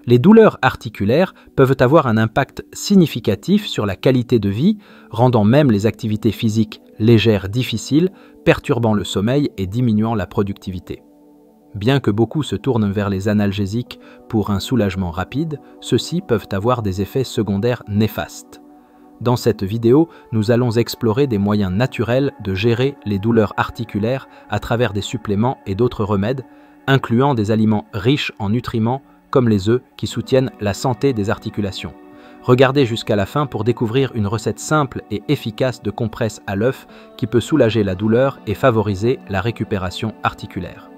Les douleurs articulaires peuvent avoir un impact significatif sur la qualité de vie, rendant même les activités physiques légères difficiles, perturbant le sommeil et diminuant la productivité. Bien que beaucoup se tournent vers les analgésiques pour un soulagement rapide, ceux-ci peuvent avoir des effets secondaires néfastes. Dans cette vidéo, nous allons explorer des moyens naturels de gérer les douleurs articulaires à travers des suppléments et d'autres remèdes, incluant des aliments riches en nutriments comme les œufs qui soutiennent la santé des articulations. Regardez jusqu'à la fin pour découvrir une recette simple et efficace de compresse à l'œuf qui peut soulager la douleur et favoriser la récupération articulaire.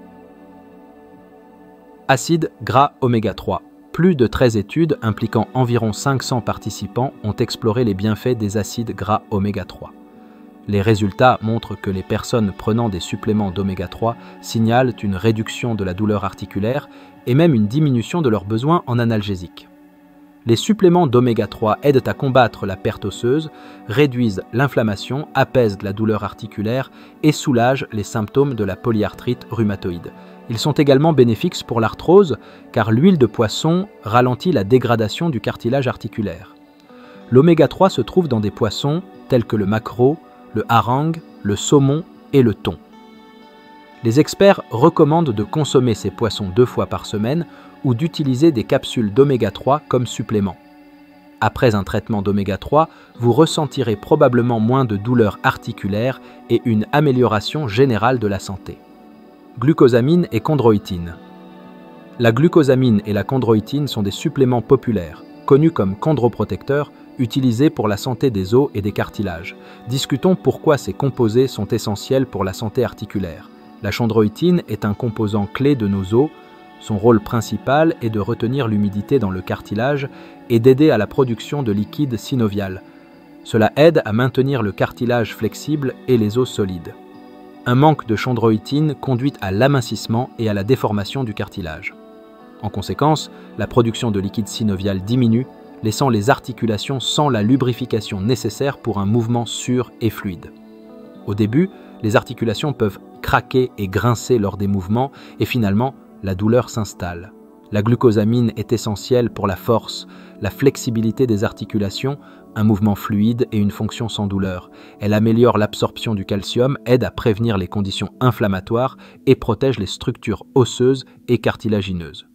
Acides gras oméga 3. Plus de 13 études impliquant environ 500 participants ont exploré les bienfaits des acides gras oméga 3. Les résultats montrent que les personnes prenant des suppléments d'oméga 3 signalent une réduction de la douleur articulaire et même une diminution de leurs besoins en analgésiques. Les suppléments d'oméga 3 aident à combattre la perte osseuse, réduisent l'inflammation, apaisent la douleur articulaire et soulagent les symptômes de la polyarthrite rhumatoïde. Ils sont également bénéfiques pour l'arthrose car l'huile de poisson ralentit la dégradation du cartilage articulaire. L'oméga 3 se trouve dans des poissons tels que le maquereau, le hareng, le saumon et le thon. Les experts recommandent de consommer ces poissons 2 fois par semaine ou d'utiliser des capsules d'oméga 3 comme supplément. Après un traitement d'oméga 3, vous ressentirez probablement moins de douleurs articulaires et une amélioration générale de la santé. Glucosamine et chondroïtine. La glucosamine et la chondroïtine sont des suppléments populaires, connus comme chondroprotecteurs, utilisés pour la santé des os et des cartilages. Discutons pourquoi ces composés sont essentiels pour la santé articulaire. La chondroïtine est un composant clé de nos os. Son rôle principal est de retenir l'humidité dans le cartilage et d'aider à la production de liquide synovial. Cela aide à maintenir le cartilage flexible et les os solides. Un manque de chondroïtine conduit à l'amincissement et à la déformation du cartilage. En conséquence, la production de liquide synovial diminue, laissant les articulations sans la lubrification nécessaire pour un mouvement sûr et fluide. Au début, les articulations peuvent craquer et grincer lors des mouvements et finalement, la douleur s'installe. La glucosamine est essentielle pour la force, la flexibilité des articulations, un mouvement fluide et une fonction sans douleur. Elle améliore l'absorption du calcium, aide à prévenir les conditions inflammatoires et protège les structures osseuses et cartilagineuses.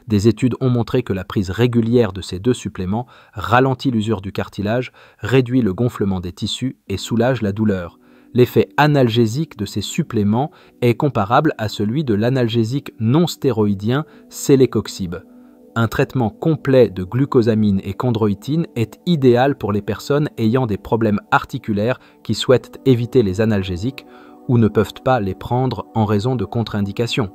Des études ont montré que la prise régulière de ces 2 suppléments ralentit l'usure du cartilage, réduit le gonflement des tissus et soulage la douleur. L'effet analgésique de ces suppléments est comparable à celui de l'analgésique non stéroïdien Celecoxib. Un traitement complet de glucosamine et chondroïtine est idéal pour les personnes ayant des problèmes articulaires qui souhaitent éviter les analgésiques ou ne peuvent pas les prendre en raison de contre-indications.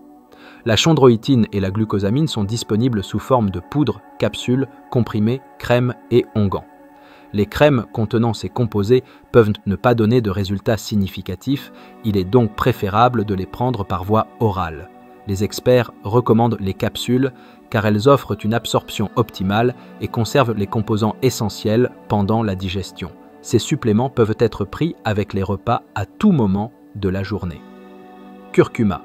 La chondroïtine et la glucosamine sont disponibles sous forme de poudre, capsules, comprimés, crèmes et onguents. Les crèmes contenant ces composés peuvent ne pas donner de résultats significatifs, il est donc préférable de les prendre par voie orale. Les experts recommandent les capsules car elles offrent une absorption optimale et conservent les composants essentiels pendant la digestion. Ces suppléments peuvent être pris avec les repas à tout moment de la journée. Curcuma.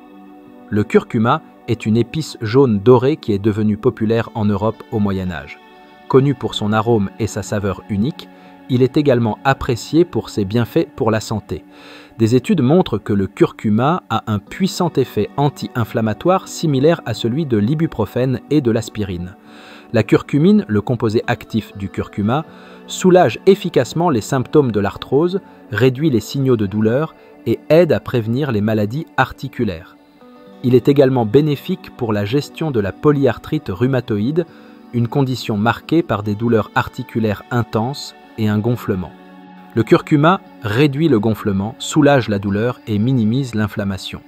Le curcuma est une épice jaune dorée qui est devenue populaire en Europe au Moyen-Âge. Connu pour son arôme et sa saveur unique, il est également apprécié pour ses bienfaits pour la santé. Des études montrent que le curcuma a un puissant effet anti-inflammatoire similaire à celui de l'ibuprofène et de l'aspirine. La curcumine, le composé actif du curcuma, soulage efficacement les symptômes de l'arthrose, réduit les signaux de douleur et aide à prévenir les maladies articulaires. Il est également bénéfique pour la gestion de la polyarthrite rhumatoïde, une condition marquée par des douleurs articulaires intenses et un gonflement. Le curcuma réduit le gonflement, soulage la douleur et minimise l'inflammation.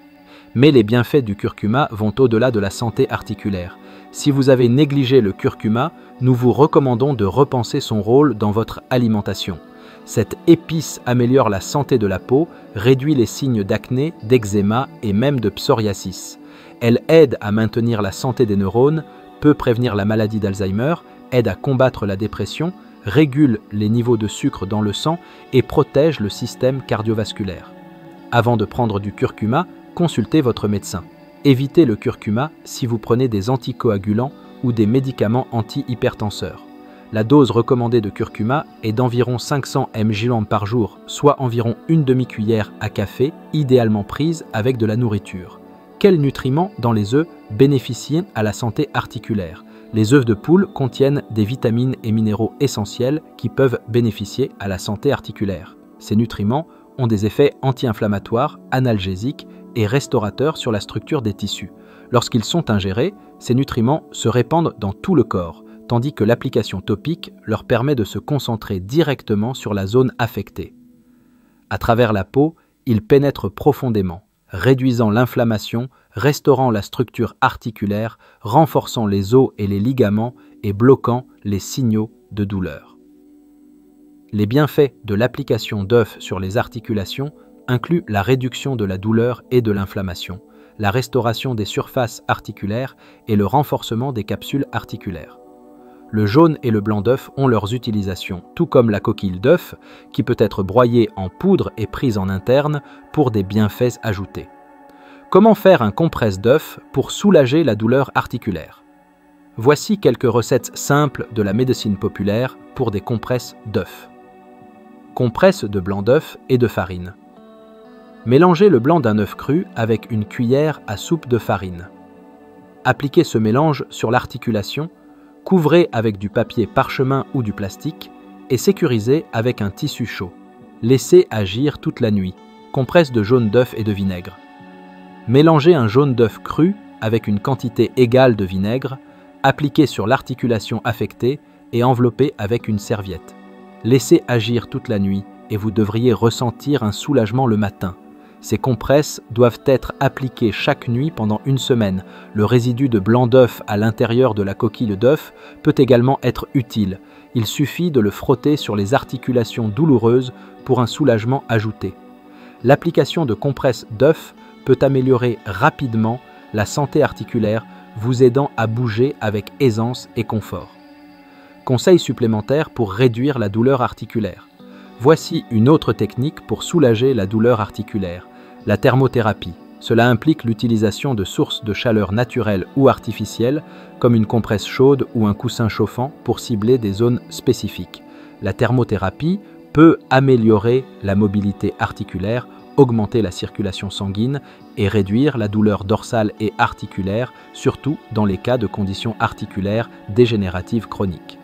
Mais les bienfaits du curcuma vont au-delà de la santé articulaire. Si vous avez négligé le curcuma, nous vous recommandons de repenser son rôle dans votre alimentation. Cette épice améliore la santé de la peau, réduit les signes d'acné, d'eczéma et même de psoriasis. Elle aide à maintenir la santé des neurones, peut prévenir la maladie d'Alzheimer, aide à combattre la dépression, régule les niveaux de sucre dans le sang et protège le système cardiovasculaire. Avant de prendre du curcuma, consultez votre médecin. Évitez le curcuma si vous prenez des anticoagulants ou des médicaments anti-hypertenseurs. La dose recommandée de curcuma est d'environ 500 mg par jour, soit environ une demi-cuillère à café, idéalement prise avec de la nourriture. Quels nutriments dans les œufs bénéficient à la santé articulaire? Les œufs de poule contiennent des vitamines et minéraux essentiels qui peuvent bénéficier à la santé articulaire. Ces nutriments ont des effets anti-inflammatoires, analgésiques et restaurateurs sur la structure des tissus. Lorsqu'ils sont ingérés, ces nutriments se répandent dans tout le corps, tandis que l'application topique leur permet de se concentrer directement sur la zone affectée. À travers la peau, ils pénètrent profondément, réduisant l'inflammation, restaurant la structure articulaire, renforçant les os et les ligaments et bloquant les signaux de douleur. Les bienfaits de l'application d'œufs sur les articulations incluent la réduction de la douleur et de l'inflammation, la restauration des surfaces articulaires et le renforcement des capsules articulaires. Le jaune et le blanc d'œuf ont leurs utilisations, tout comme la coquille d'œuf, qui peut être broyée en poudre et prise en interne pour des bienfaits ajoutés. Comment faire un compresse d'œuf pour soulager la douleur articulaire? Voici quelques recettes simples de la médecine populaire pour des compresses d'œuf. Compresse de blanc d'œuf et de farine. Mélangez le blanc d'un œuf cru avec une cuillère à soupe de farine. Appliquez ce mélange sur l'articulation, couvrez avec du papier parchemin ou du plastique et sécurisez avec un tissu chaud. Laissez agir toute la nuit. Compresse de jaune d'œuf et de vinaigre. Mélangez un jaune d'œuf cru avec une quantité égale de vinaigre, appliquez sur l'articulation affectée et enveloppez avec une serviette. Laissez agir toute la nuit et vous devriez ressentir un soulagement le matin. Ces compresses doivent être appliquées chaque nuit pendant une semaine. Le résidu de blanc d'œuf à l'intérieur de la coquille d'œuf peut également être utile. Il suffit de le frotter sur les articulations douloureuses pour un soulagement ajouté. L'application de compresses d'œuf peut améliorer rapidement la santé articulaire, vous aidant à bouger avec aisance et confort. Conseils supplémentaires pour réduire la douleur articulaire. Voici une autre technique pour soulager la douleur articulaire. La thermothérapie. Cela implique l'utilisation de sources de chaleur naturelles ou artificielles, comme une compresse chaude ou un coussin chauffant pour cibler des zones spécifiques. La thermothérapie peut améliorer la mobilité articulaire, augmenter la circulation sanguine et réduire la douleur dorsale et articulaire, surtout dans les cas de conditions articulaires dégénératives chroniques.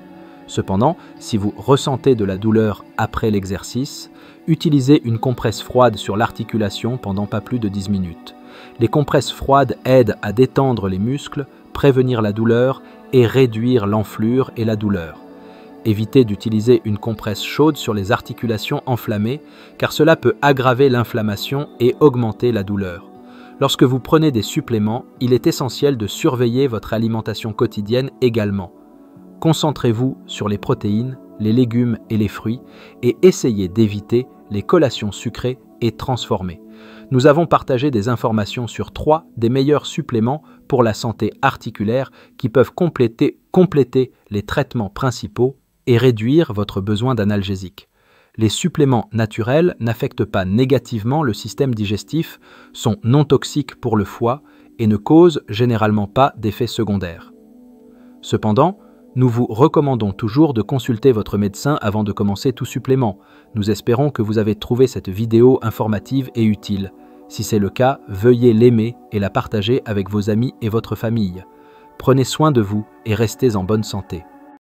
Cependant, si vous ressentez de la douleur après l'exercice, utilisez une compresse froide sur l'articulation pendant pas plus de 10 minutes. Les compresses froides aident à détendre les muscles, prévenir la douleur et réduire l'enflure et la douleur. Évitez d'utiliser une compresse chaude sur les articulations enflammées, car cela peut aggraver l'inflammation et augmenter la douleur. Lorsque vous prenez des suppléments, il est essentiel de surveiller votre alimentation quotidienne également. Concentrez-vous sur les protéines, les légumes et les fruits et essayez d'éviter les collations sucrées et transformées. Nous avons partagé des informations sur 3 des meilleurs suppléments pour la santé articulaire qui peuvent compléter les traitements principaux et réduire votre besoin d'analgésiques. Les suppléments naturels n'affectent pas négativement le système digestif, sont non toxiques pour le foie et ne causent généralement pas d'effets secondaires. Cependant, nous vous recommandons toujours de consulter votre médecin avant de commencer tout supplément. Nous espérons que vous avez trouvé cette vidéo informative et utile. Si c'est le cas, veuillez l'aimer et la partager avec vos amis et votre famille. Prenez soin de vous et restez en bonne santé.